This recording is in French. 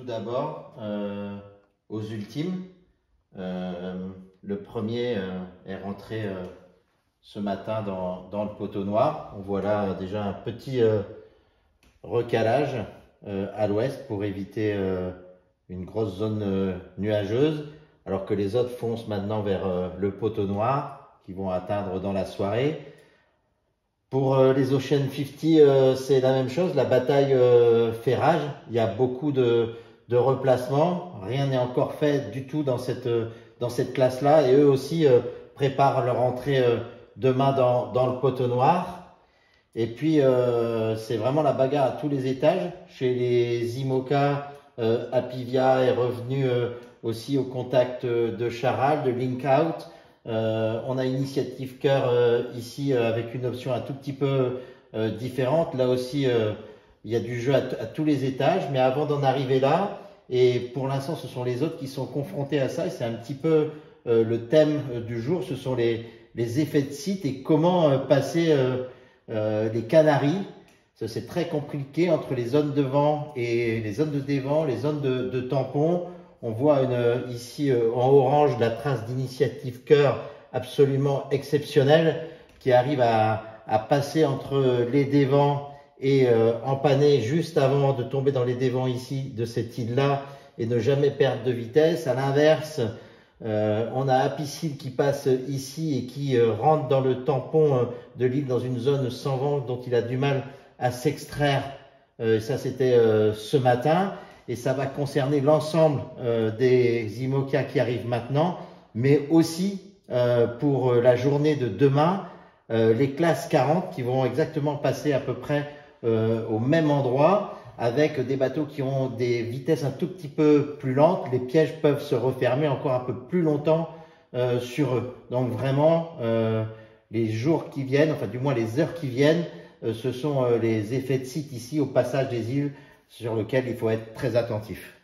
d'abord aux ultimes. Le premier est rentré ce matin dans le poteau noir. On voit là déjà un petit recalage à l'ouest pour éviter une grosse zone nuageuse, alors que les autres foncent maintenant vers le poteau noir qui vont atteindre dans la soirée. Pour les Ocean 50, c'est la même chose, la bataille fait rage. Il y a beaucoup de replacements, rien n'est encore fait du tout dans cette classe-là, et eux aussi préparent leur entrée demain dans le poteau noir. Et puis c'est vraiment la bagarre à tous les étages. Chez les IMOCA, Apivia est revenu aussi au contact de Charal, de Link Out. On a Initiative Cœur ici avec une option un tout petit peu différente. Là aussi, il y a du jeu à tous les étages. Mais avant d'en arriver là, et pour l'instant, ce sont les autres qui sont confrontés à ça. Et c'est un petit peu le thème du jour. Ce sont les effets de site et comment passer les canaries. C'est très compliqué entre les zones de vent et les zones de dévent, les zones de tampons. On voit ici en orange la trace d'Initiative Cœur absolument exceptionnelle qui arrive à passer entre les dévents et empanner juste avant de tomber dans les dévents ici de cette île-là et ne jamais perdre de vitesse. À l'inverse, on a Apicile qui passe ici et qui rentre dans le tampon de l'île dans une zone sans vent dont il a du mal à s'extraire. Ça, c'était ce matin. Et ça va concerner l'ensemble des IMOCA qui arrivent maintenant, mais aussi pour la journée de demain, les classes 40 qui vont exactement passer à peu près au même endroit, avec des bateaux qui ont des vitesses un tout petit peu plus lentes. Les pièges peuvent se refermer encore un peu plus longtemps sur eux. Donc vraiment, les jours qui viennent, enfin du moins les heures qui viennent, ce sont les effets de site ici au passage des îles sur lequel il faut être très attentif.